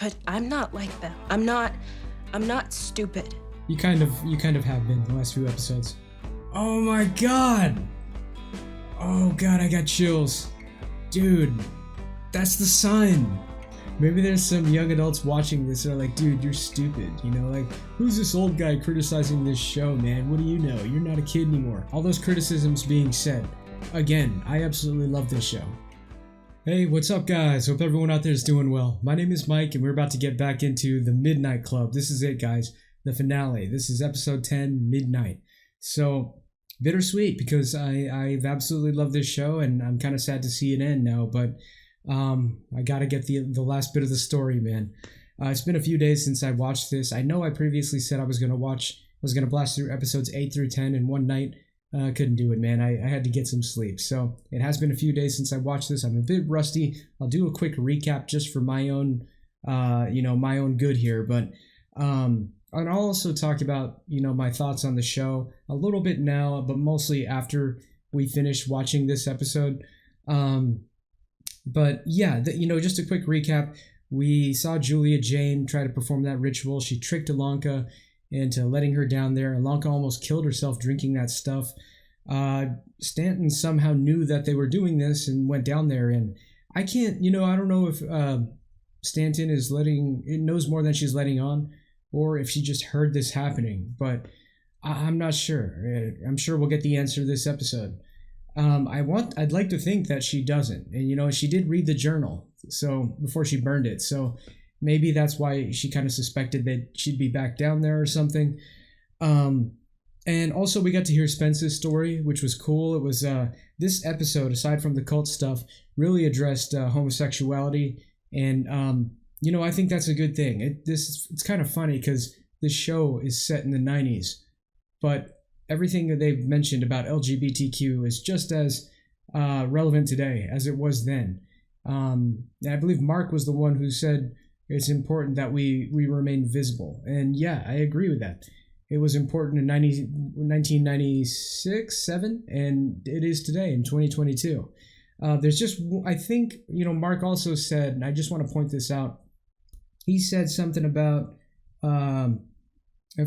but I'm not like them. I'm not stupid. You kind of have been the last few episodes. Oh my god! Oh god, I got chills. Dude, that's the sign. Maybe there's some young adults watching this that are like, dude, you're stupid, you know, like, who's this old guy criticizing this show, man? What do you know? You're not a kid anymore. All those criticisms being said, again, I absolutely love this show. Hey, what's up, guys? Hope everyone out there is doing well. My name is Mike, and we're about to get back into the Midnight Club. This is it, guys, the finale. This is episode 10, Midnight. So, bittersweet, because I've absolutely loved this show, and I'm kind of sad to see it end now, but I gotta get the last bit of the story, man. It's been a few days since I watched this. I know I previously said I was gonna blast through episodes 8 through 10 in one night. Couldn't do it, man. I had to get some sleep. So it has been a few days since I watched this. I'm a bit rusty. I'll do a quick recap just for my own, my own good here. But and I'll also talk about, my thoughts on the show a little bit now, but mostly after we finish watching this episode. But yeah, just a quick recap. We saw Julia Jane try to perform that ritual. She tricked Ilonka into letting her down there. Ilonka almost killed herself drinking that stuff. Stanton somehow knew that they were doing this and went down there. And I can't, I don't know if Stanton knows more than she's letting on, or if she just heard this happening. But I'm not sure. I'm sure we'll get the answer this episode. I'd like to think that she doesn't. And, she did read the journal before she burned it. So maybe that's why she kind of suspected that she'd be back down there or something. And also we got to hear Spence's story, which was cool. It was, this episode, aside from the cult stuff, really addressed homosexuality. And, I think that's a good thing. It's kind of funny because this show is set in the 90s, but everything that they've mentioned about LGBTQ is just as relevant today as it was then. And I believe Mark was the one who said it's important that we remain visible. And yeah, I agree with that. It was important in 1996, 7, and it is today in 2022. There's just, I think, Mark also said, and I just want to point this out, he said something about, and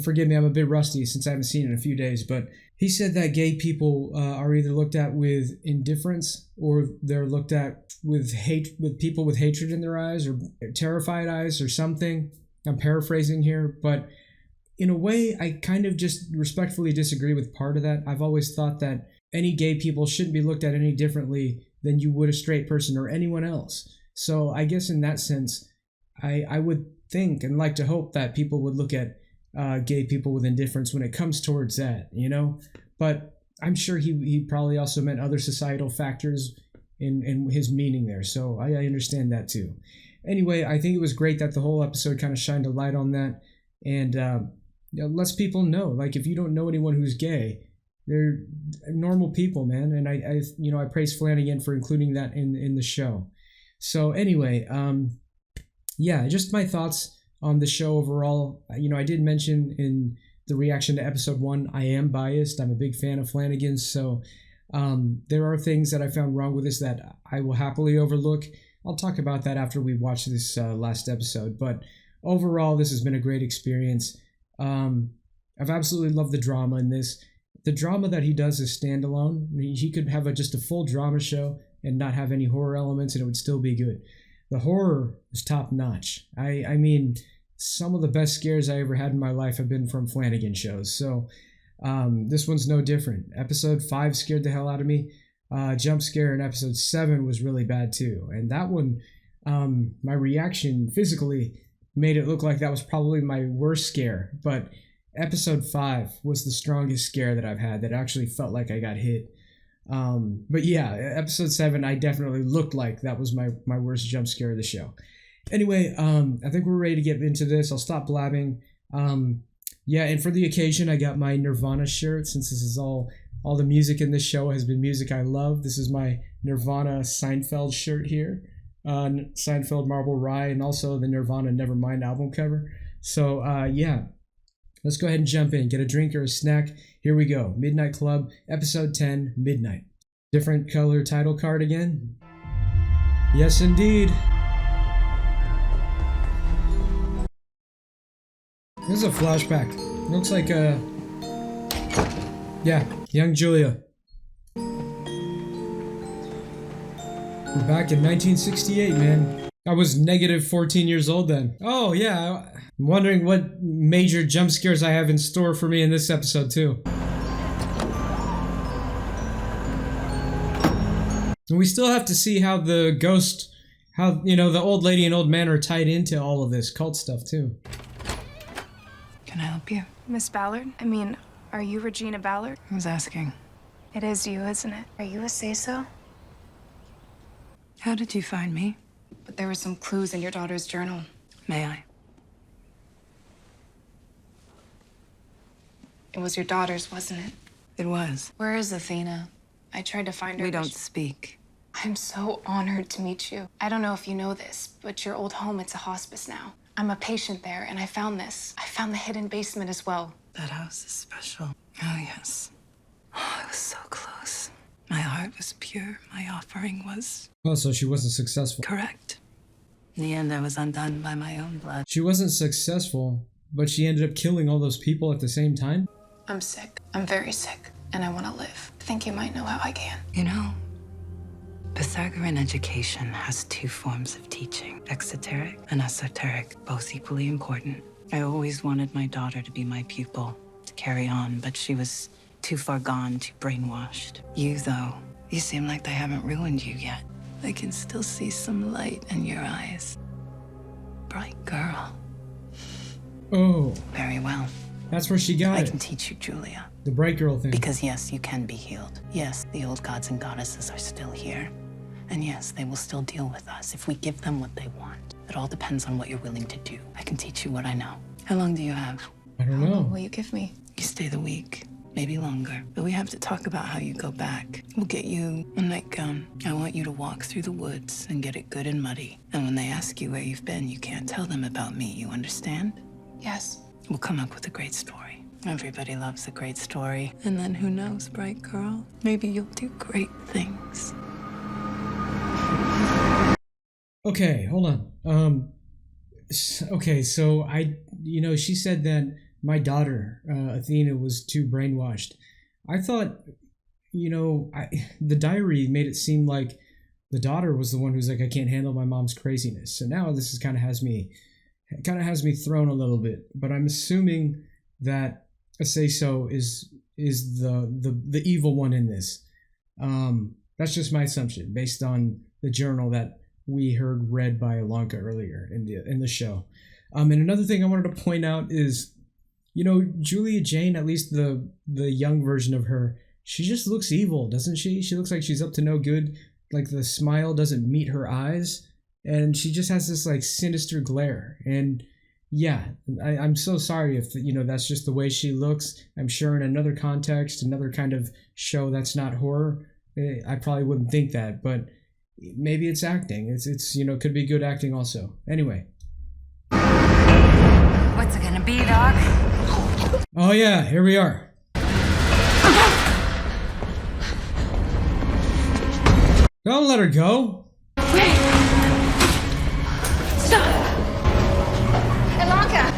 forgive me, I'm a bit rusty since I haven't seen it in a few days, but he said that gay people are either looked at with indifference or they're looked at with people with hatred in their eyes or terrified eyes or something. I'm paraphrasing here, but in a way, I kind of just respectfully disagree with part of that. I've always thought that any gay people shouldn't be looked at any differently than you would a straight person or anyone else. So I guess in that sense, I would think and like to hope that people would look at gay people with indifference when it comes towards that, but I'm sure he probably also meant other societal factors in his meaning there. So I understand that too. Anyway, I think it was great that the whole episode kind of shined a light on that and lets people know, like, if you don't know anyone who's gay, they're normal people, man. And I praise Flanagan for including that in the show. So anyway, just my thoughts on the show overall. I did mention in the reaction to episode 1, I am biased. I'm a big fan of Flanagan's, so there are things that I found wrong with this that I will happily overlook. I'll talk about that after we watch this last episode, but overall, this has been a great experience. I've absolutely loved the drama in this. The drama that he does is standalone. He could have just a full drama show and not have any horror elements, and it would still be good. The horror is top notch. I mean, some of the best scares I ever had in my life have been from Flanagan shows. So this one's no different. Episode 5 scared the hell out of me. Jump scare in episode 7 was really bad too. And that one, my reaction physically made it look like that was probably my worst scare. But episode 5 was the strongest scare that I've had that actually felt like I got hit. But yeah, episode 7, I definitely looked like that was my worst jump scare of the show. Anyway, I think we're ready to get into this. I'll stop blabbing. And for the occasion, I got my Nirvana shirt, since this is all the music in this show has been music I love. This is my Nirvana Seinfeld shirt here, Seinfeld Marble Rye, and also the Nirvana Nevermind album cover. So let's go ahead and jump in. Get a drink or a snack. Here we go. Midnight Club, episode 10, Midnight. Different color title card again? Yes, indeed. This is a flashback. Looks like yeah, young Julia. We're back in 1968, man. I was negative 14 years old then. Oh yeah, I'm wondering what major jump scares I have in store for me in this episode too. And we still have to see how the ghost, how, you know, the old lady and old man are tied into all of this cult stuff too. Can I help you? Miss Ballard? I mean, are you Regina Ballard? I was asking. It is you, isn't it? Are you a say-so? How did you find me? But there were some clues in your daughter's journal. May I? It was your daughter's, wasn't it? It was. Where is Athena? I tried to find her. We don't speak. I'm so honored to meet you. I don't know if you know this, but your old home, it's a hospice now. I'm a patient there, and I found this. I found the hidden basement as well. That house is special. Oh, yes. Oh, I was so close. My heart was pure. My offering was Oh, so she wasn't successful. correct. In the end, I was undone by my own blood. She wasn't successful, but she ended up killing all those people at the same time? I'm sick. I'm very sick, and I want to live. I think you might know how I can. You know, Pythagorean education has two forms of teaching, exoteric and esoteric, both equally important. I always wanted my daughter to be my pupil, to carry on, but she was too far gone, too brainwashed. You, though, you seem like they haven't ruined you yet. I can still see some light in your eyes. Bright girl. Oh, Very well. that's where she got I it. can teach you, Julia. The bright girl thing. Because yes, you can be healed. Yes, the old gods and goddesses are still here. And yes, they will still deal with us if we give them what they want. It all depends on what you're willing to do. I can teach you what I know. How long do you have? I don't How long know. will you give me? You stay the week, maybe longer. But we have to talk about how you go back. We'll get you a nightgown. I want you to walk through the woods and get it good and muddy. And when they ask you where you've been, you can't tell them about me, you understand? Yes. We'll come up with a great story. Everybody loves a great story. And then who knows, bright girl? Maybe you'll do great things. Okay, hold on. Okay, so she said that my daughter, Athena, was too brainwashed. I thought, the diary made it seem like the daughter was the one who's like, I can't handle my mom's craziness. So now this is kind of has me thrown a little bit. But I'm assuming that a say-so is the evil one in this. That's just my assumption based on the journal that we heard read by Alonka earlier in the show. And another thing I wanted to point out is, Julia Jane, at least the young version of her, she just looks evil, doesn't she? She looks like she's up to no good. Like the smile doesn't meet her eyes, and she just has this like sinister glare. And yeah, I'm so sorry if that's just the way she looks. I'm sure in another context, another kind of show that's not horror, I probably wouldn't think that, but maybe it's acting. It's could be good acting also. Anyway. What's it gonna be, Doc? Oh yeah, here we are. Don't let her go. Stop! Alonka!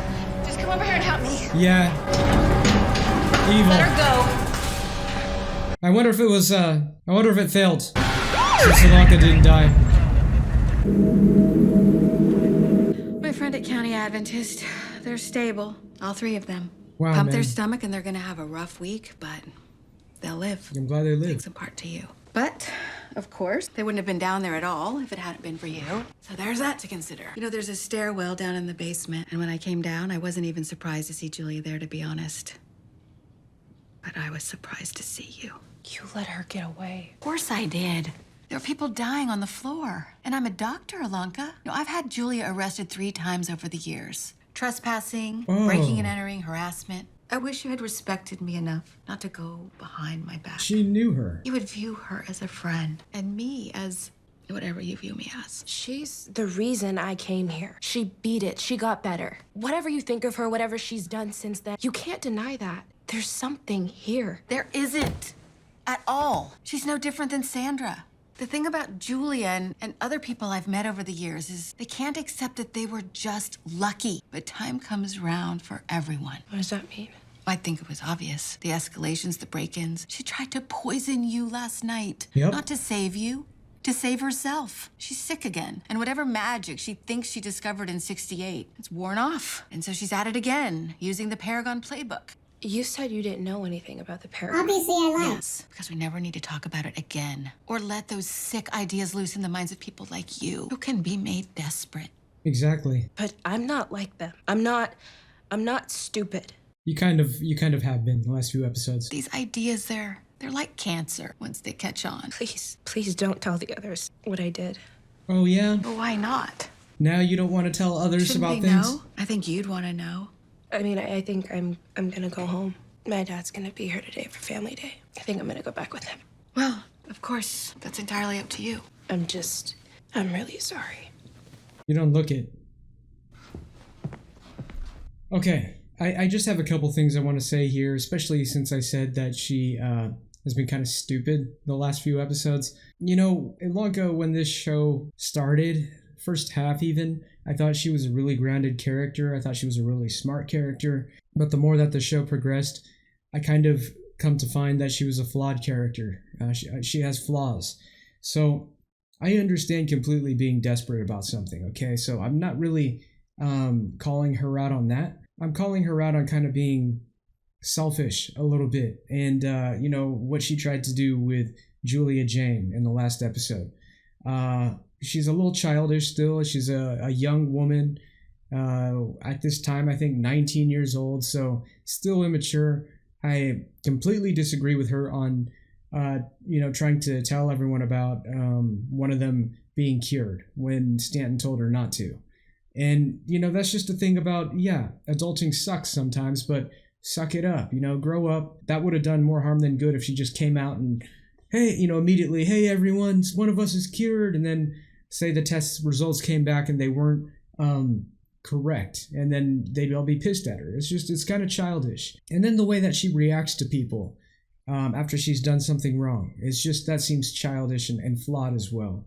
Just come over here and help me. Yeah. Evil. Let her go. I wonder if it failed. Since Alonka didn't die. My friend at County Adventist, they're stable, all three of them. Wow, Pump man. their stomach and they're gonna have a rough week, but they'll live. I'm glad they lived. Thanks in part to you. But, of course, they wouldn't have been down there at all if it hadn't been for you. So there's that to consider. There's a stairwell down in the basement, and when I came down, I wasn't even surprised to see Julia there, to be honest. But I was surprised to see you. You let her get away. Of course I did. There were people dying on the floor. And I'm a doctor, Alonka. I've had Julia arrested 3 times over the years. Trespassing, breaking and entering, harassment. I wish you had respected me enough not to go behind my back. She knew her. You would view her as a friend, and me as whatever you view me as. She's the reason I came here. She beat it. She got better. Whatever you think of her, whatever she's done since then, you can't deny that. There's something here. There isn't. At all. She's no different than Sandra. The thing about Julia and other people I've met over the years is they can't accept that they were just lucky. But time comes round for everyone. What does that mean? I think it was obvious. The escalations, the break-ins. She tried to poison you last night. Yep. Not to save you, to save herself. She's sick again. And whatever magic she thinks she discovered in '68, it's worn off. And so she's at it again, using the Paragon playbook. You said you didn't know anything about the Paragon. Obviously, I lied. Yes, because we never need to talk about it again. Or let those sick ideas loose in the minds of people like you, who can be made desperate. Exactly. But I'm not like them. I'm not stupid. You kind of have been the last few episodes. These ideas, they're like cancer once they catch on. Please don't tell the others what I did. Oh yeah? But why not? Now you don't want to tell others Shouldn't about they things? know? I think you'd want to know. I mean, I think I'm gonna go home. My dad's gonna be here today for Family Day. I think I'm gonna go back with him. Well, of course, that's entirely up to you. I'm really sorry. You don't look it. Okay, I just have a couple things I want to say here, especially since I said that she has been kind of stupid the last few episodes. You know, long ago when this show started, first half even, I thought she was a really grounded character. I thought she was a really smart character. But the more that the show progressed, I kind of come to find that she was a flawed character. She has flaws. So I understand completely being desperate about something, okay? So I'm not really calling her out on that. I'm calling her out on kind of being selfish a little bit. And, you know, what she tried to do with Julia Jane in the last episode. She's a little childish still. She's a young woman. At this time, I think 19 years old, so still immature. I completely disagree with her on, you know, trying to tell everyone about one of them being cured when Stanton told her not to. And, you know, that's just a thing about, yeah, adulting sucks sometimes, but suck it up, you know, grow up. That would have done more harm than good if she just came out and, hey, you know, immediately, hey, everyone, one of us is cured, and then say the test results came back and they weren't correct, and then they'd all be pissed at her. It's kind of childish. And then the way that she reacts to people after she's done something wrong, that seems childish and flawed as well.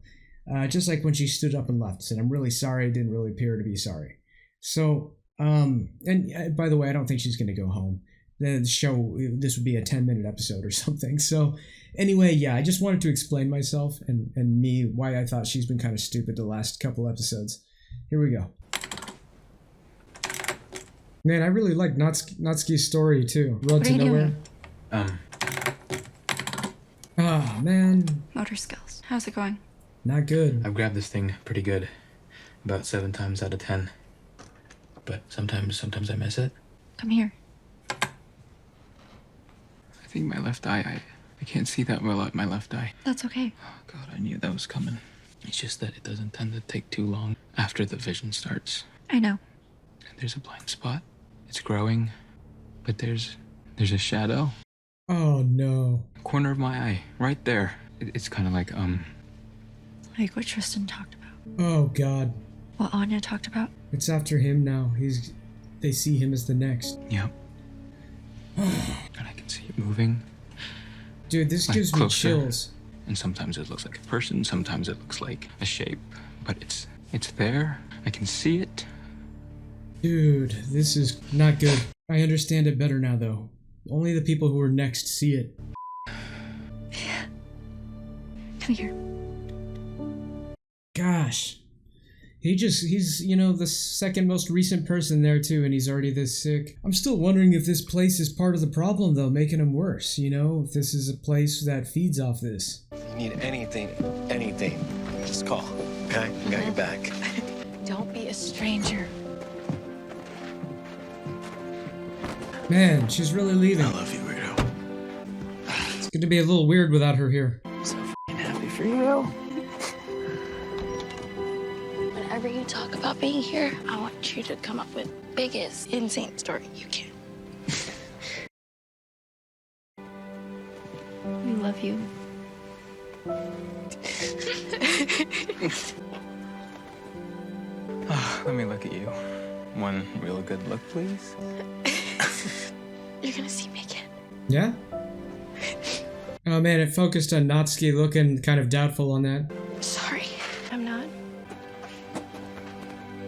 Just like when she stood up and left, said, I'm really sorry, didn't really appear to be sorry. So, and by the way, I don't think she's going to go home. The show, this would be a 10-minute episode or something. So anyway, yeah, I just wanted to explain myself and me, why I thought she's been kind of stupid the last couple episodes. Here we go. Man, I really like Natsuki's story too. Road to Nowhere. Ah, man. Motor skills. How's it going? Not good. I've grabbed this thing pretty good. About 7 times out of 10. But sometimes I miss it. Come here. I think my left eye, I can't see that well out my left eye. That's okay. Oh God, I knew that was coming. It's just that it doesn't tend to take too long after the vision starts. I know. And there's a blind spot. It's growing, but there's a shadow. Oh no. Corner of my eye, right there. It's kind of like Like what Tristan talked about. Oh God. What Anya talked about. It's after him now. They see him as the next. Yep. And I can see it moving. Dude, this Like gives me closer. chills. And sometimes it looks like a person, sometimes it looks like a shape, but it's there. I can see it. Dude, this is not good. I understand it better now though. Only the people who are next see it. Come here. Gosh. He's, you know, the second most recent person there too, and he's already this sick. I'm still wondering if this place is part of the problem though, making him worse, you know? If this is a place that feeds off this. If you need anything, just call, okay? I got your back. Don't be a stranger. Man, she's really leaving. I love you, weirdo. It's gonna be a little weird without her here. So f***ing happy for you. Whenever you talk about being here, I want you to come up with biggest insane story you can. We love you. Let me look at you. One real good look, please. You're gonna see me again. Yeah? Oh man, it focused on Natsuki looking kind of doubtful on that. Sorry, I'm not.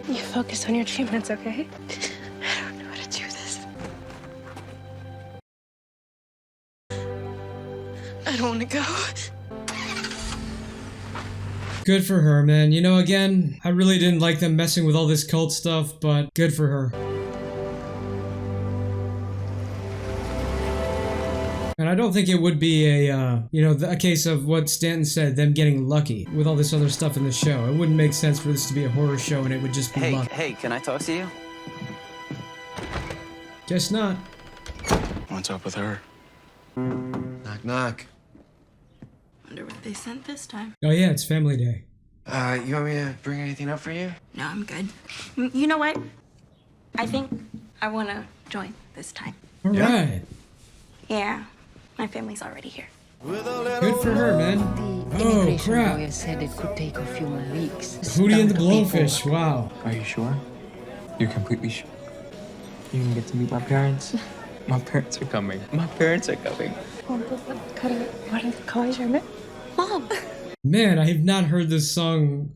You focus on your treatments, okay? I don't know how to do this. I don't want to go. Good for her, man. You know, again, I really didn't like them messing with all this cult stuff, but good for her. And I don't think it would be a, a case of what Stanton said, them getting lucky with all this other stuff in the show. It wouldn't make sense for this to be a horror show and it would just be luck. Hey, can I talk to you? Guess not. What's up with her? Knock, knock. Wonder what they sent this time. Oh yeah, it's family day. You want me to bring anything up for you? No, I'm good. You know what? I think I want to join this time. All right. Yeah, my family's already here. Good for her, man. Oh, crap. Lawyer said it could take a few more weeks. Hootie and the Blowfish, wow. Are you sure? You're completely sure? You can get to meet my parents? My parents are coming. My parents are coming. Mom! Man, I have not heard this song,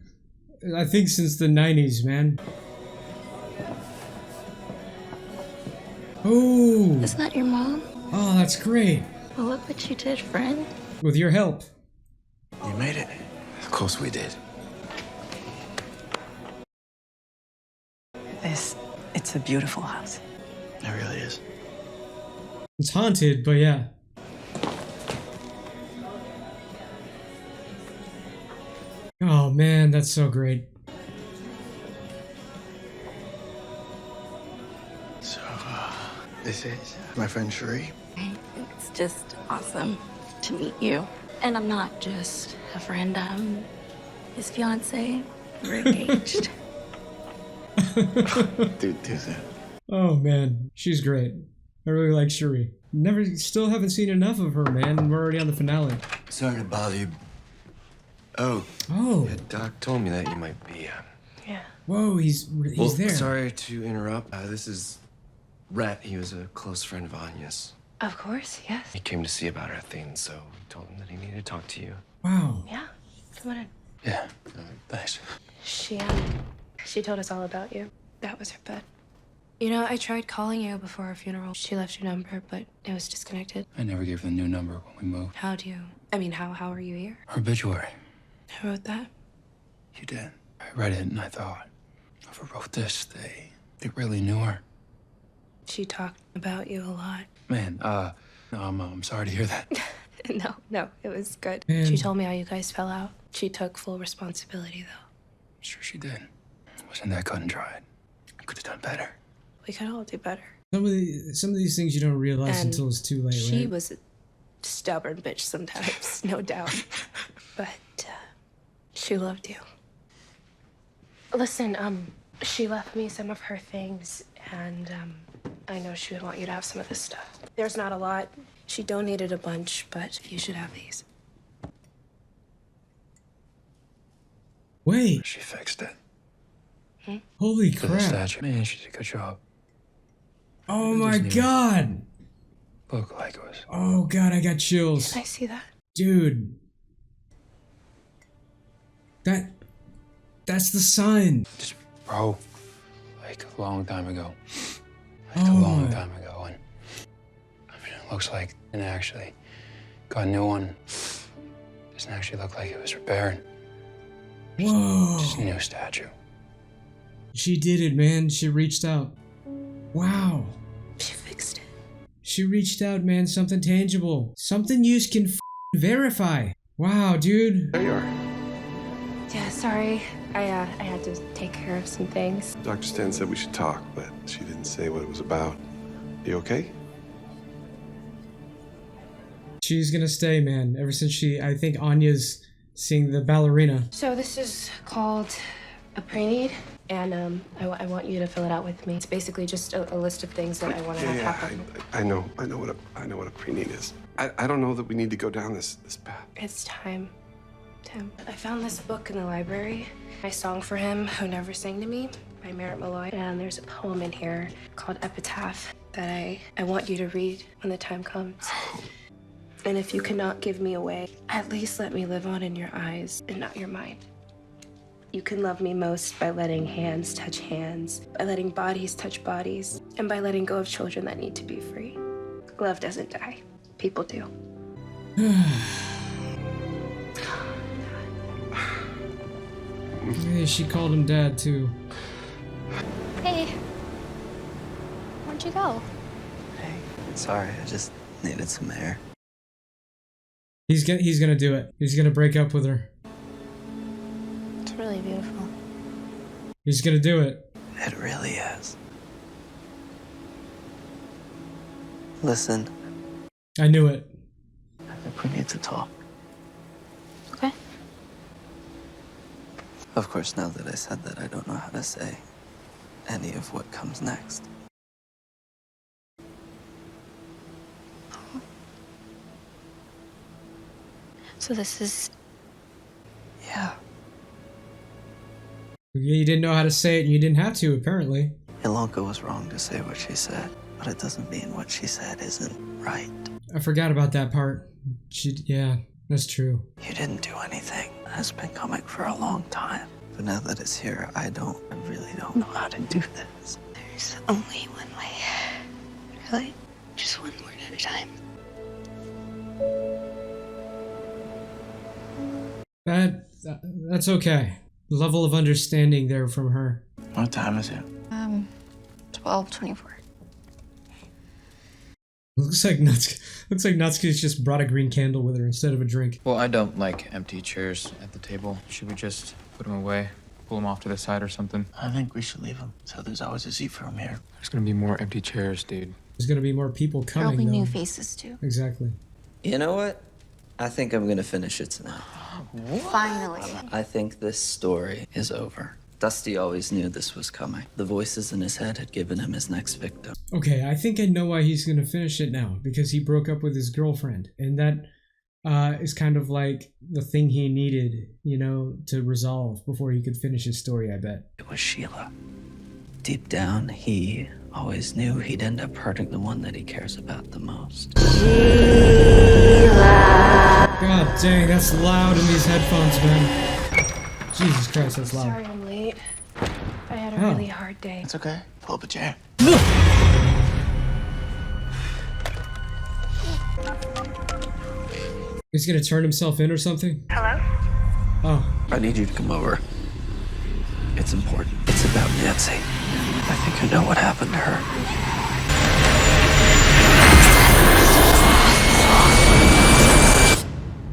I think, since the 90s, man. Oh, Is that your mom? oh, that's great. Well, look what you did, friend. With your help. You made it. Of course we did. It's a beautiful house. It really is. It's haunted, but yeah. Oh man, that's so great. So, this is my friend Cherie. It's just awesome to meet you. And I'm not just a friend, I'm his fiance. We're engaged. Dude, do that. Oh man, she's great. I really like Cherie. Still haven't seen enough of her, man, and we're already on the finale. Sorry to bother you. Oh. Oh. Yeah, Doc told me that you might be. Yeah. Whoa, he's there. Sorry to interrupt. This is Rhett. He was a close friend of Anya's. Of course, yes. He came to see about her thing, so we told him that he needed to talk to you. Wow. Yeah. Come on in. Yeah. Thanks. She told us all about you. That was her bed. You know, I tried calling you before our funeral. She left your number, but it was disconnected. I never gave her the new number when we moved. How are you here? Her obituary. Who wrote that? You did. I read it and I thought, whoever wrote this, they really knew her. She talked about you a lot. Man, no, I'm sorry to hear that. No, it was good. Man. She told me how you guys fell out. She took full responsibility, though. Sure she did. It wasn't that cut and dried. I could have done better. We could all do better. Some of these things you don't realize And until it's too late, She right? was a stubborn bitch sometimes, no doubt. But she loved you. Listen, she left me some of her things, and I know she would want you to have some of this stuff. There's not a lot. She donated a bunch, but you should have these. Wait, She fixed it. holy For the crap. statue. Man, she did a good job. Oh my god. Looked like it was. Oh god, I got chills. Can I see that? Dude. That's the sign. Just, bro, like a long time ago. Oh. A long time ago. And I mean, it looks like, and actually got a new one. Doesn't actually look like it was repaired. Whoa. Just a new statue. She did it, man. She reached out. Wow. She fixed it. She reached out, man. Something tangible. Something you can verify. Wow, dude. There you are. Yeah, sorry. I had to take care of some things. Dr. Stan said we should talk, but she didn't say what it was about. You okay? She's gonna stay, man. Ever since I think Anya's seeing the ballerina. So this is called a pre-need, and I want you to fill it out with me. It's basically just a list of things that I want to have happen. I know what a preneed is. I don't know that we need to go down this path. It's time, Tim. I found this book in the library. My Song for Him Who Never Sang to Me by Merritt Malloy. And there's a poem in here called Epitaph that I want you to read when the time comes. And if you cannot give me away, at least let me live on in your eyes and not your mind. You can love me most by letting hands touch hands, by letting bodies touch bodies, and by letting go of children that need to be free. Love doesn't die. People do. Hey, she called him dad too. Hey. Where'd you go? Hey, sorry, I just needed some air. He's gonna do it. He's gonna break up with her. It's really beautiful. He's gonna do it. It really is. Listen, I knew it. I think we need to talk. Okay. Of course, now that I said that, I don't know how to say any of what comes next. So this is... Yeah, You didn't know how to say it, and you didn't have to, apparently. Ilonka was wrong to say what she said, but it doesn't mean what she said isn't right. I forgot about that part. Yeah, that's true. You didn't do anything. It's been coming for a long time. But now that it's here, I really don't know how to do this. There's only one way. Really? Just one word at a time. That's okay. Level of understanding there from her. What time is it? 12:24. Looks like Natsuki's just brought a green candle with her instead of a drink. Well, I don't like empty chairs at the table. Should we just put them away? Pull them off to the side or something? I think we should leave them, so there's always a seat for him here. There's gonna be more empty chairs, dude. There's gonna be more people coming. There'll be new though. faces too. Exactly. You know what? I think I'm gonna finish it tonight. Finally. I think this story is over. Dusty always knew this was coming. The voices in his head had given him his next victim. Okay, I think I know why he's gonna finish it now. Because he broke up with his girlfriend. And that is kind of like the thing he needed, you know, to resolve before he could finish his story, I bet. It was Sheila. Deep down, he always knew he'd end up hurting the one that he cares about the most. God dang, that's loud in these headphones, man. Jesus Christ, that's loud. Sorry I'm late. I had a really hard day. It's okay. Pull up a chair. He's gonna turn himself in or something? Hello? Oh. I need you to come over. It's important. It's about Nancy. I think I know what happened to her.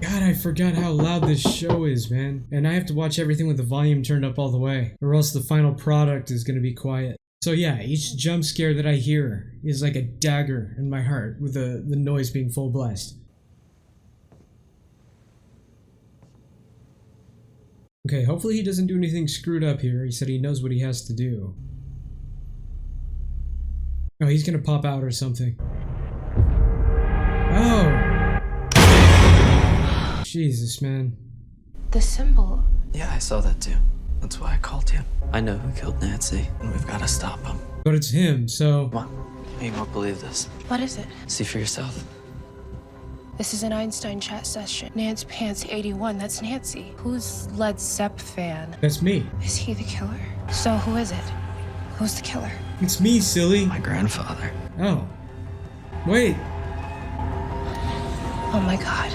God, I forgot how loud this show is, man. And I have to watch everything with the volume turned up all the way, or else the final product is gonna be quiet. So yeah, each jump scare that I hear is like a dagger in my heart, with the noise being full blast. Okay, hopefully he doesn't do anything screwed up here. He said he knows what he has to do. Oh, he's gonna pop out or something. Oh! Jesus, man. The symbol. Yeah, I saw that too. That's why I called you. I know who killed Nancy, and we've got to stop him. But it's him, so... Come on. You won't believe this. What is it? See for yourself. This is an Einstein chat session. Nance Pants 81, that's Nancy. Who's Led Zepp fan? That's me. Is he the killer? So who is it? Who's the killer? It's me, silly. My grandfather. Oh. Wait. Oh my god.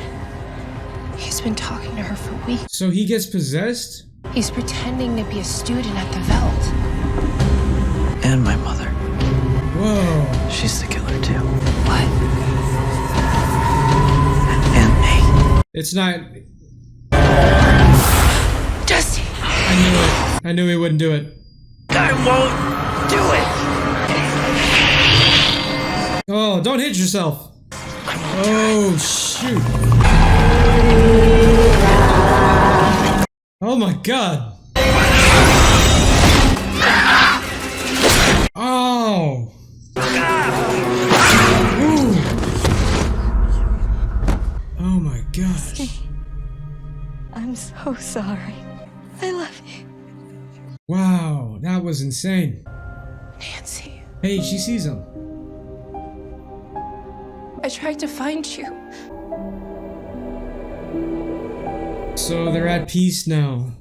He's been talking to her for weeks. So he gets possessed? He's pretending to be a student at the Veld. And my mother. Whoa. She's the killer too. What? And me. It's not... Dusty! I knew it. I knew he wouldn't do it. I won't do it! Oh, don't hit yourself. Oh, shoot. Oh my god. Oh. Ooh. Oh my gosh. I'm so sorry. I love you. Wow, that was insane. Nancy. Hey, she sees him. I tried to find you. So they're at peace now.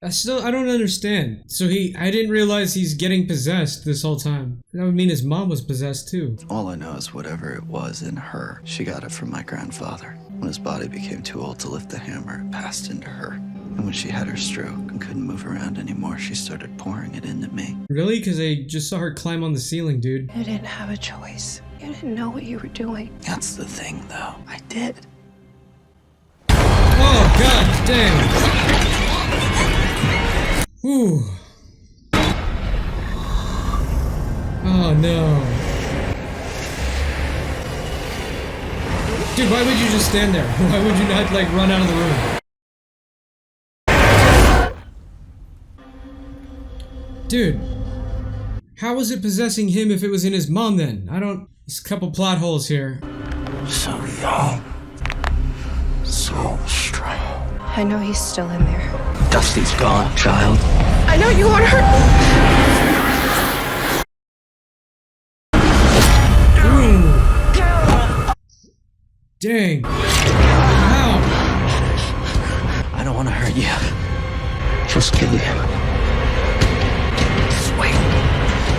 I don't understand. So I didn't realize he's getting possessed this whole time. That would mean his mom was possessed too. All I know is whatever it was in her, she got it from my grandfather. When his body became too old to lift the hammer, it passed into her. And when she had her stroke and couldn't move around anymore, she started pouring it into me. Really? Because I just saw her climb on the ceiling, dude. You didn't have a choice. You didn't know what you were doing. That's the thing, though. I did. Oh, god damn. Whew. Oh no. Dude, why would you just stand there? Why would you not, like, run out of the room? Dude. How was it possessing him if it was in his mom then? There's a couple plot holes here. So young. So strong. I know he's still in there. Dusty's gone, child. I know you want her. Dang. How? I don't want to hurt you. Just kill you. Swing.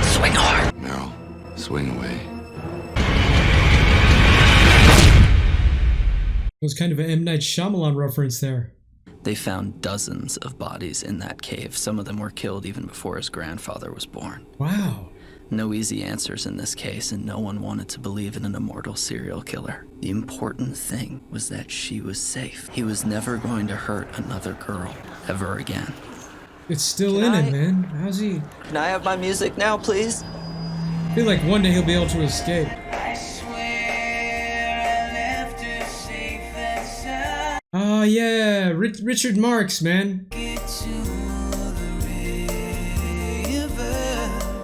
Swing hard. Meryl, swing away. It was kind of an M. Night Shyamalan reference there. They found dozens of bodies in that cave. Some of them were killed even before his grandfather was born. Wow. No easy answers in this case, and no one wanted to believe in an immortal serial killer. The important thing was that she was safe. He was never going to hurt another girl ever again. It's still in him, man. How's he? Can I have my music now, please? I feel like one day he'll be able to escape. Oh yeah, Richard Marx, man.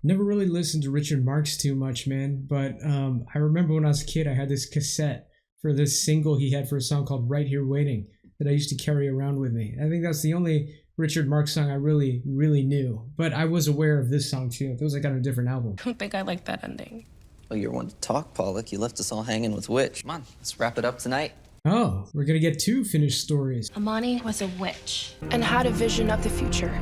Never really listened to Richard Marx too much, man, but I remember when I was a kid I had this cassette for this single he had for a song called Right Here Waiting that I used to carry around with me. I think that's the only Richard Marx song I really knew, but I was aware of this song too. It was like on a different album. I don't think I like that ending. Oh, you're one to talk, Pollock. You left us all hanging with Witch. Come on, let's wrap it up tonight. Oh, we're gonna get 2 finished stories. Amani was a witch and had a vision of the future.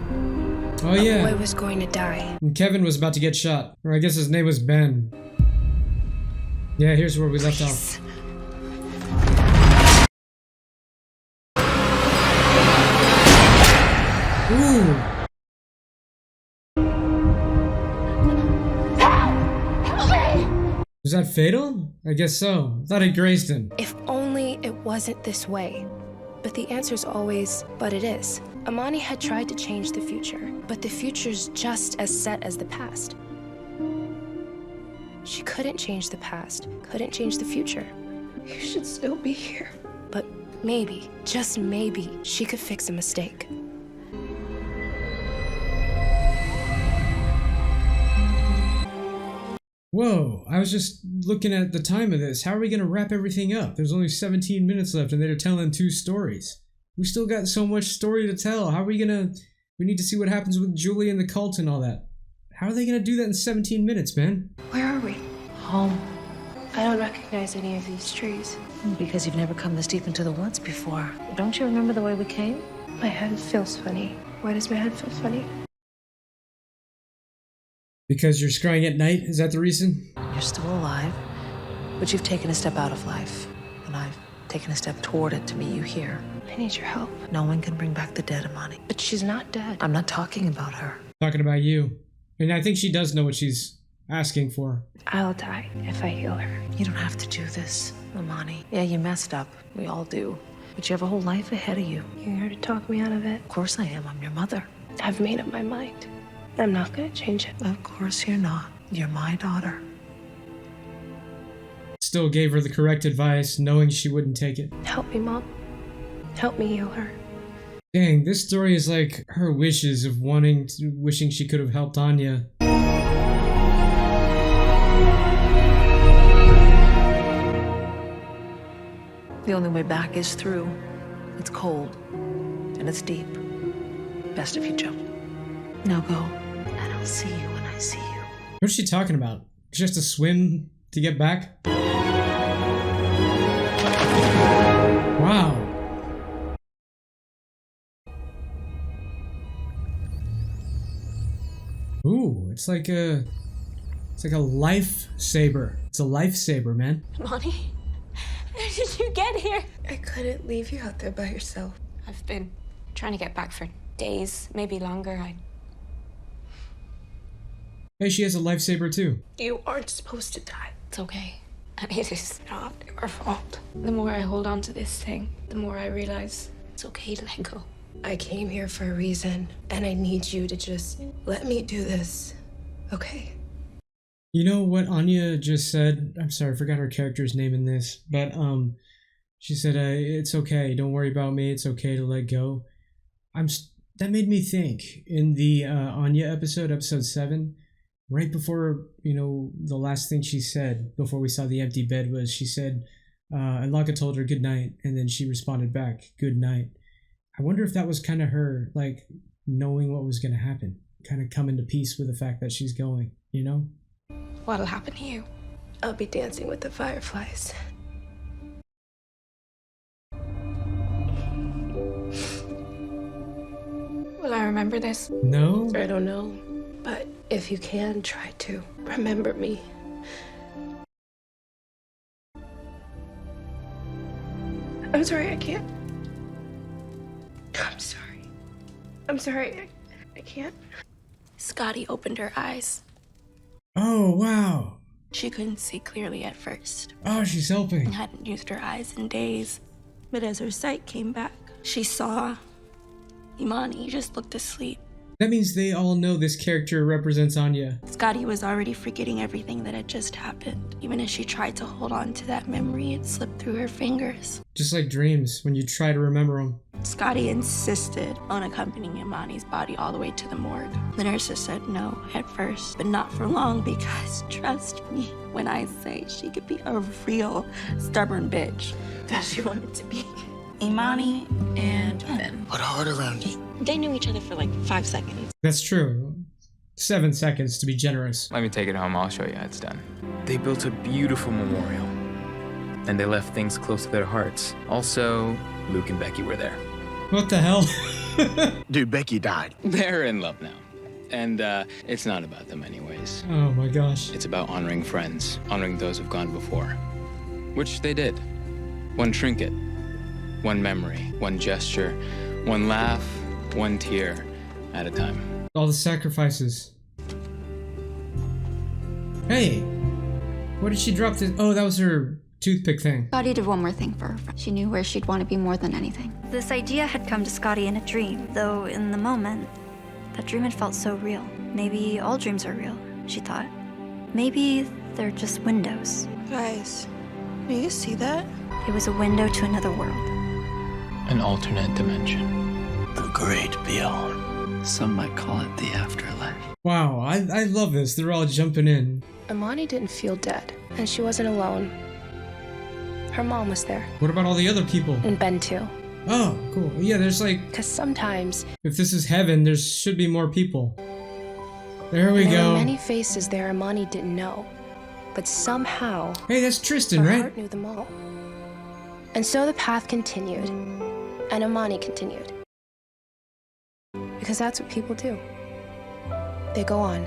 Oh yeah. A boy was going to die. And Kevin was about to get shot. Or I guess his name was Ben. Yeah, here's where we left off. Ooh. Was that fatal? I guess so. Thought it grazed him. If only it wasn't this way. But the answer's always, but it is. Amani had tried to change the future, but the future's just as set as the past. She couldn't change the past, couldn't change the future. You should still be here. But maybe, just maybe, she could fix a mistake. Whoa, I was just looking at the time of this. How are we gonna wrap everything up? There's only 17 minutes left and they're telling 2 stories. We still got so much story to tell. How are we gonna... We need to see what happens with Julie and the cult and all that. How are they gonna do that in 17 minutes, man? Where are we? Home. I don't recognize any of these trees. Because you've never come this deep into the woods before. Don't you remember the way we came? My head feels funny. Why does my head feel funny? Because you're scrying at night? Is that the reason? You're still alive, but you've taken a step out of life, and I've taken a step toward it to meet you here. I need your help. No one can bring back the dead, Amani. But she's not dead. I'm not talking about her. Talking about you. And I think she does know what she's asking for. I'll die if I heal her. You don't have to do this, Amani. Yeah, you messed up. We all do. But you have a whole life ahead of you. You're here to talk me out of it. Of course I am. I'm your mother. I've made up my mind. I'm not gonna change it. Of course you're not. You're my daughter. Still gave her the correct advice, knowing she wouldn't take it. Help me, Mom. Help me heal her. Dang, this story is like her wishes of wishing she could have helped Anya. The only way back is through. It's cold. And it's deep. Best if you jump. Now go. And I'll see you when I see you. What's she talking about? She has to swim to get back? Wow. Ooh, it's like a lifesaver. It's a lifesaver, man. Amani, how did you get here? I couldn't leave you out there by yourself. I've been trying to get back for days, maybe longer. Hey, she has a lifesaver too. You aren't supposed to die. It's okay. And it is not your fault. The more I hold on to this thing, the more I realize it's okay to let go. I came here for a reason, and I need you to just let me do this, okay? You know what Anya just said? I'm sorry, I forgot her character's name in this, but she said, "It's okay. Don't worry about me. It's okay to let go." That made me think in the Anya episode 7, right before the last thing she said before we saw the empty bed was she said, Alaka told her good night, and then she responded back, "Good night." I wonder if that was kind of her, like, knowing what was going to happen, kind of coming to peace with the fact that she's going, you know? What'll happen to you? I'll be dancing with the fireflies. Will I remember this? No? I don't know, but if you can, try to remember me. I'm sorry, I can't. I'm sorry. I'm sorry, I can't. Scotty opened her eyes. Oh, wow. She couldn't see clearly at first. Oh, she's helping. And hadn't used her eyes in days. But as her sight came back, she saw Imani just looked asleep. That means they all know this character represents Anya. Scotty was already forgetting everything that had just happened. Even as she tried to hold on to that memory, it slipped through her fingers. Just like dreams, when you try to remember them. Scotty insisted on accompanying Imani's body all the way to the morgue. The nurses said no at first, but not for long because, trust me, when I say she could be a real stubborn bitch, that she wanted to be. Imani and Ben. Put a heart around it. They knew each other for like 5 seconds. That's true. 7 seconds to be generous. Let me take it home. I'll show you how it's done. They built a beautiful memorial, and they left things close to their hearts. Also, Luke and Becky were there. What the hell? Dude, Becky died. They're in love now. And it's not about them anyways. Oh my gosh. It's about honoring friends, honoring those who've gone before. Which they did. One trinket, one memory, one gesture, one laugh, one tear at a time. All the sacrifices. Hey! What did she drop this? Oh, that was her toothpick thing. Scotty did one more thing for her. She knew where she'd want to be more than anything. This idea had come to Scotty in a dream, though in the moment, that dream had felt so real. Maybe all dreams are real, she thought. Maybe they're just windows. Guys, do you see that? It was a window to another world. An alternate dimension. The great beyond. Some might call it the afterlife. Wow, I love this. They're all jumping in. Amani didn't feel dead, and she wasn't alone. Her mom was there. What about all the other people? And Ben too. Oh, cool. Yeah, there's like... Because sometimes... If this is heaven, there should be more people. There we there go. were many faces there Amani didn't know. But somehow... Hey, that's Tristan, her right? heart knew them all. And so the path continued. And Amani continued. Because that's what people do. They go on.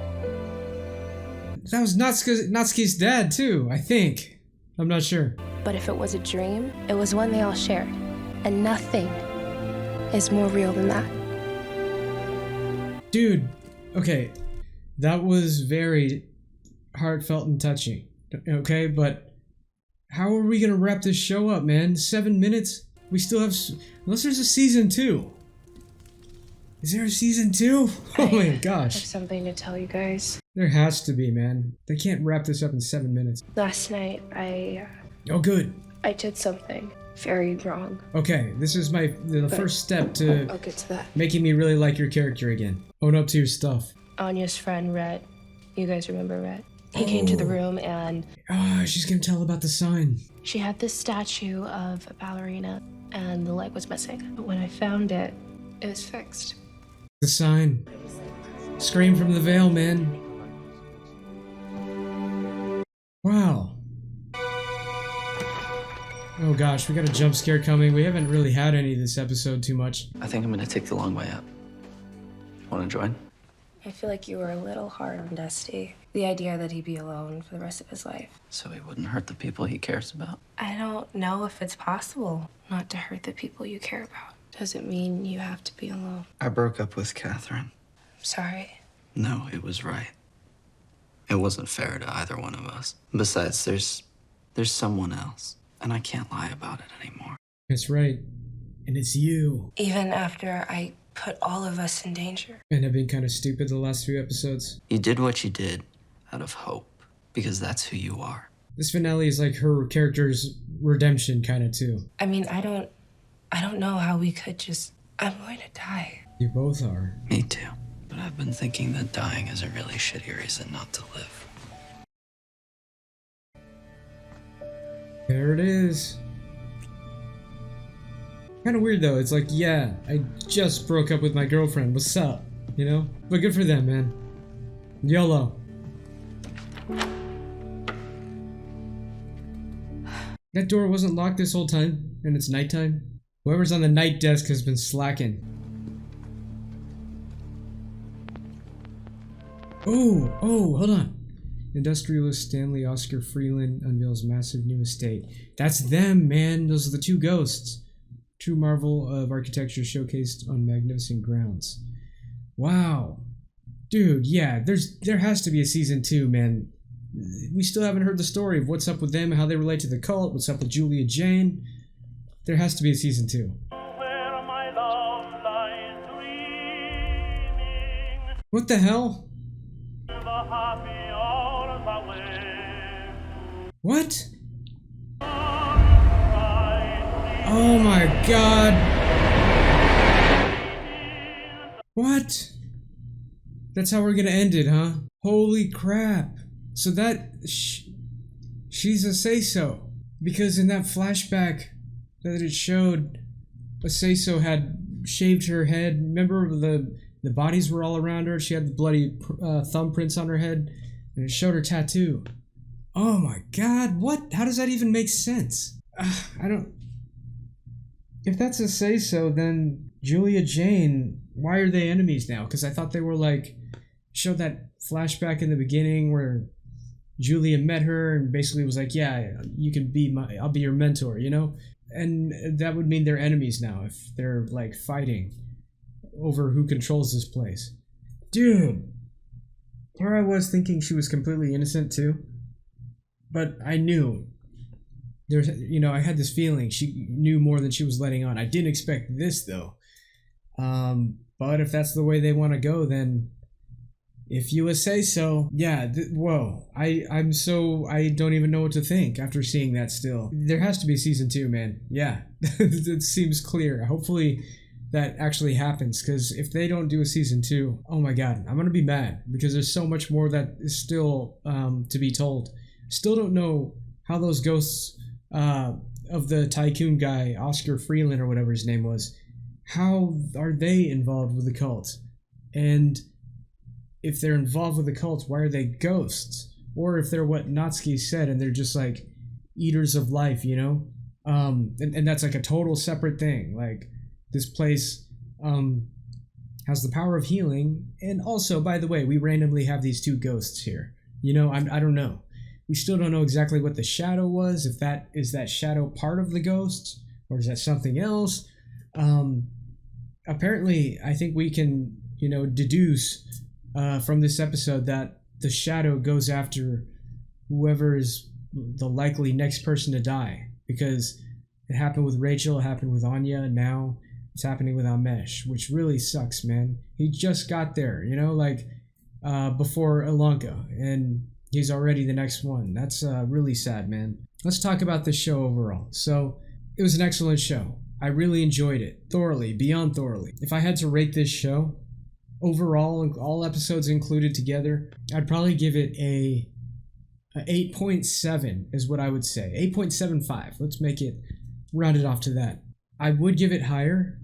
That was Natsuki's dad, too, I think. I'm not sure. But if it was a dream, it was one they all shared. And nothing is more real than that. Dude, okay. That was very heartfelt and touching. Okay, but how are we gonna wrap this show up, man? 7 minutes? We still have... Unless there's a season 2. Is there a season 2? Oh my I have gosh. something to tell you guys. There has to be, man. They can't wrap this up in 7 minutes. Last night, I Oh, good. did something very wrong. Okay, this is the first step to I'll get to that. making me really like your character again. Own up to your stuff. Anya's friend, Rhett. You guys remember Rhett? He came to the room and She's gonna tell about the sign. she had this statue of a ballerina and the leg was missing. But when I found it, it was fixed. The sign. Scream from the veil, man. Wow. Oh Oh gosh, we got a jump scare coming. We haven't really had any this episode too much. I think I'm gonna take the long way out. Wanna join? I feel like you were a little hard on Dusty. The idea that he'd be alone for the rest of his life. So he wouldn't hurt the people he cares about. I don't know if it's possible not to hurt the people you care about. Doesn't mean you have to be alone. I broke up with Catherine. I'm sorry. No, it was right. It wasn't fair to either one of us. Besides, there's someone else, and I can't lie about it anymore. That's right. And it's you. Even after I put all of us in danger. And I've been kind of stupid the last few episodes. You did what you did out of hope, because that's who you are. This finale is like her character's redemption kind of too. I mean, I don't know how we could just... I'm going to die. You both are. Me too. But I've been thinking that dying is a really shitty reason not to live. There it is. Kind of weird though. It's like, yeah, I just broke up with my girlfriend. What's up? You know? But good for them, man. YOLO. That door wasn't locked this whole time, and it's nighttime. Whoever's on the night desk has been slacking. Oh, hold on. Industrialist Stanley Oscar Freeland unveils massive new estate. That's them, man. Those are the two ghosts. True marvel of architecture showcased on magnificent grounds. Wow. Dude, yeah, there has to be a season 2, man. We still haven't heard the story of what's up with them, how they relate to the cult, what's up with Julia Jane. There has to be a season 2. What the hell? What? Oh my god. What? That's how we're gonna end it, huh? Holy crap. So that... she's a say-so. Because in that flashback that it showed, a say-so had shaved her head. Remember the bodies were all around her? She had the bloody thumbprints on her head. And it showed her tattoo. Oh my god, what? How does that even make sense? I don't... If that's a say-so, then Julia Jane, why are they enemies now? Because I thought they were like... Showed that flashback in the beginning where Julia met her and basically was like, yeah, you can be I'll be your mentor, you know? And that would mean they're enemies now if they're like fighting over who controls this place. Dude! Here I was thinking she was completely innocent too. But I knew. There's, you know, I had this feeling she knew more than she was letting on. I didn't expect this though. But if that's the way they want to go, then if you say so, yeah, whoa. I don't even know what to think after seeing that still. There has to be season 2, man. Yeah, it seems clear. Hopefully that actually happens, because if they don't do a season 2, oh my god, I'm gonna be mad, because there's so much more that is still to be told. Still don't know how those ghosts of the tycoon guy, Oscar Freeland or whatever his name was, how are they involved with the cult? And if they're involved with the cult, why are they ghosts? Or if they're what Natsuki said and they're just like eaters of life, you know? And that's like a total separate thing. Like this place has the power of healing. And also, by the way, we randomly have these two ghosts here. You know, I don't know. We still don't know exactly what the shadow was. If that is that shadow part of the ghosts, or is that something else? Apparently, I think we can, you know, deduce from this episode that the shadow goes after whoever is the likely next person to die, because it happened with Rachel, it happened with Anya, and now it's happening with Amesh, which really sucks, man. He just got there, you know, like before Ilanka, and he's already the next one. That's really sad, man. Let's talk about this show overall. So it was an excellent show. I really enjoyed it thoroughly, beyond thoroughly. If I had to rate this show overall, all episodes included together, I'd probably give it a 8.7 is what I would say. 8.75. Let's make it rounded off to that. I would give it higher.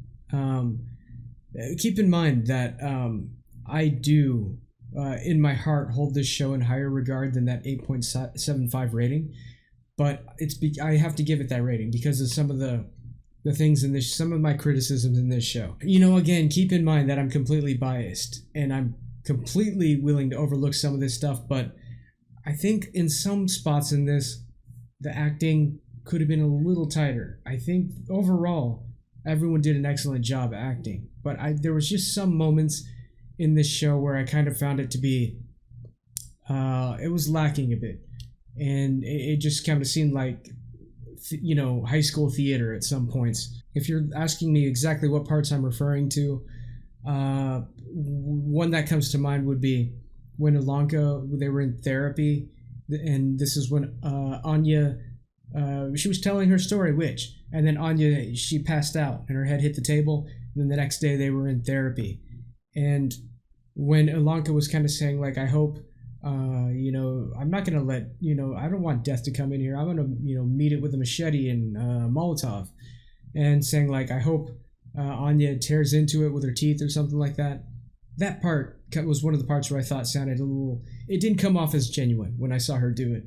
Keep in mind that I do, in my heart, hold this show in higher regard than that 8.75 rating. but I have to give it that rating because of some of the things in this, some of my criticisms in this show. Again, keep in mind that I'm completely biased and I'm completely willing to overlook some of this stuff, but I think in some spots in this, the acting could have been a little tighter. I think overall, everyone did an excellent job acting, but there was just some moments in this show where I kind of found it to be, it was lacking a bit. And it just kind of seemed like, high school theater at some points. If you're asking me exactly what parts I'm referring to, one that comes to mind would be when Ilanka, they were in therapy, and this is when Anya, she was telling her story, and then Anya, she passed out and her head hit the table, and then the next day they were in therapy. And when Ilanka was kind of saying, like, I hope, I'm not going to let, I don't want death to come in here. I'm going to, meet it with a machete and Molotov. And saying, like, I hope Anya tears into it with her teeth or something like that. That part was one of the parts where I thought sounded a little, it didn't come off as genuine when I saw her do it.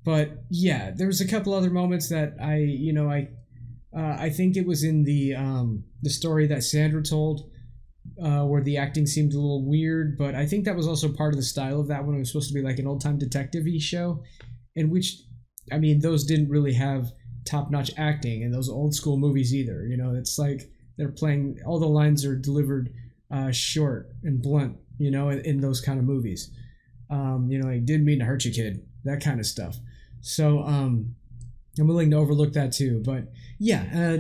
But yeah, there was a couple other moments that I think it was in the story that Sandra told, where the acting seemed a little weird, but I think that was also part of the style of that one. It was supposed to be like an old-time detective-y show, in which, those didn't really have top-notch acting in those old-school movies either. It's like they're playing, all the lines are delivered short and blunt, in those kind of movies. Like, didn't mean to hurt you, kid, that kind of stuff. So I'm willing to overlook that too. But yeah,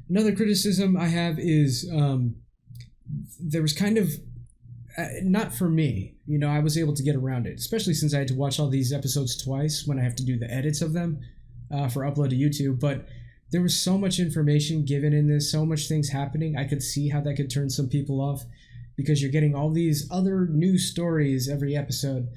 another criticism I have is there was kind of, not for me, I was able to get around it, especially since I had to watch all these episodes twice when I have to do the edits of them for upload to YouTube. But there was so much information given in this, so much things happening. I could see how that could turn some people off, because you're getting all these other new stories every episode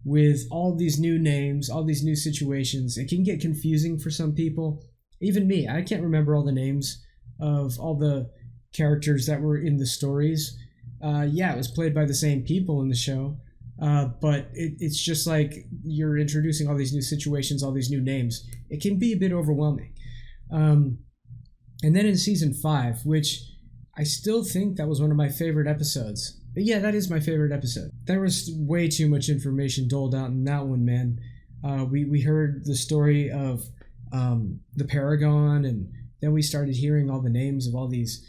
with all these new names, all these new situations. It can get confusing for some people. Even me, I can't remember all the names of all the characters that were in the stories. It was played by the same people in the show, but it's just like you're introducing all these new situations, all these new names. It can be a bit overwhelming. And then in season 5, which I still think that was one of my favorite episodes. But yeah, that is my favorite episode. There was way too much information doled out in that one, man. We heard the story of the Paragon, and then we started hearing all the names of all these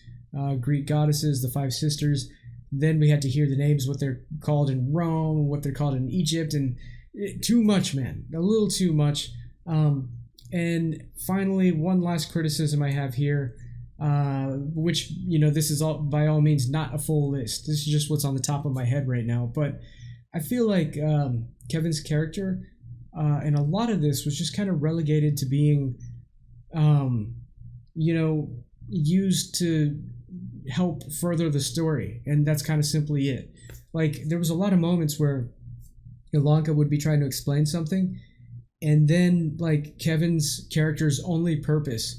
Greek goddesses, the 5 sisters. Then we had to hear the names, what they're called in Rome, what they're called in Egypt, and too much, man. A little too much. And finally, one last criticism I have here, which, this is all by all means not a full list. This is just what's on the top of my head right now. But I feel like Kevin's character and a lot of this was just kind of relegated to being, used to help further the story. And that's kind of simply it. Like, there was a lot of moments where Ilanka would be trying to explain something, and then, like, Kevin's character's only purpose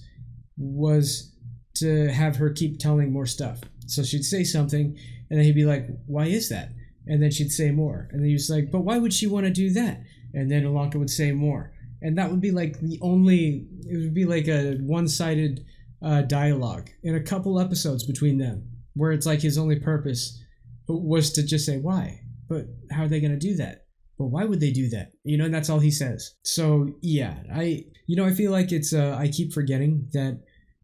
was to have her keep telling more stuff. So she'd say something, and then he'd be like, why is that? And then she'd say more. And then he was like, but why would she want to do that? And then Ilanka would say more. And that would be like it would be like a one-sided dialogue in a couple episodes between them, where it's like his only purpose was to just say, why? But how are they going to do that? But why would they do that? And that's all he says. So yeah, I feel like it's, I keep forgetting that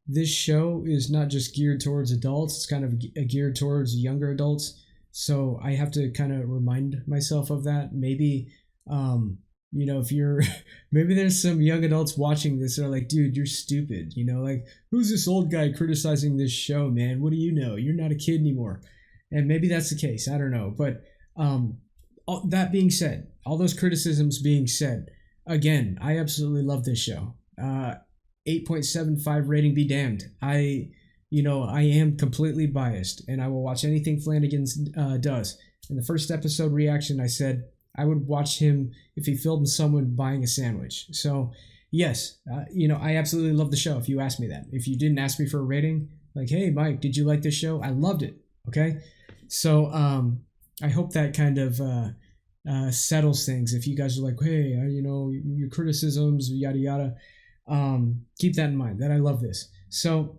this show is not just geared towards adults, it's kind of geared towards younger adults. So I have to kind of remind myself of that. Maybe, if you're, maybe there's some young adults watching this that are like, dude, you're stupid. Like, who's this old guy criticizing this show, man? What do you know? You're not a kid anymore. And maybe that's the case. I don't know. But, that being said, all those criticisms being said, again, I absolutely love this show. 8.75 rating be damned. I am completely biased, and I will watch anything Flanagan does. In the first episode reaction, I said I would watch him if he filmed someone buying a sandwich. So, yes, I absolutely love the show if you ask me that. If you didn't ask me for a rating, like, hey, Mike, did you like this show? I loved it, okay? So, I hope that kind of settles things. If you guys are like, hey, you know, your criticisms, yada yada, keep that in mind, that I love this. So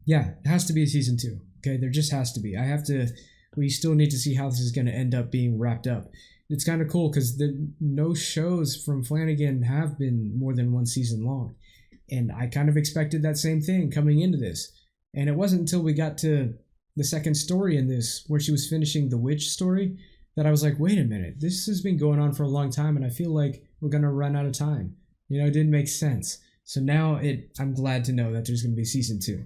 yeah, it has to be a season 2. Okay, there just has to be. We still need to see how this is going to end up being wrapped up. It's kind of cool because no shows from Flanagan have been more than 1 season long. And I kind of expected that same thing coming into this. And it wasn't until we got to the second story in this, where she was finishing the witch story, that I was like, wait a minute, this has been going on for a long time, and I feel like we're going to run out of time. You know, it didn't make sense. So now I'm glad to know that there's going to be season 2.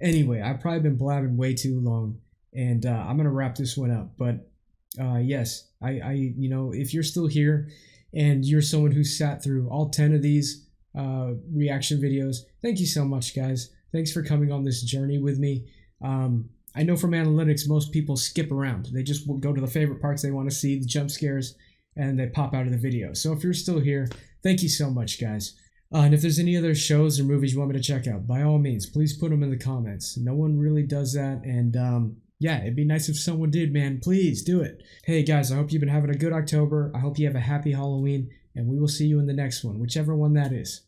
Anyway, I've probably been blabbing way too long, and I'm going to wrap this one up. But yes, you know, if you're still here and you're someone who sat through all 10 of these reaction videos, thank you so much, guys. Thanks for coming on this journey with me. I know from analytics, most people skip around. They just go to the favorite parts they want to see, the jump scares, and they pop out of the video. So if you're still here, thank you so much, guys. And if there's any other shows or movies you want me to check out, by all means, please put them in the comments. No one really does that, and yeah, it'd be nice if someone did, man. Please do it. Hey, guys, I hope you've been having a good October. I hope you have a happy Halloween, and we will see you in the next one, whichever one that is.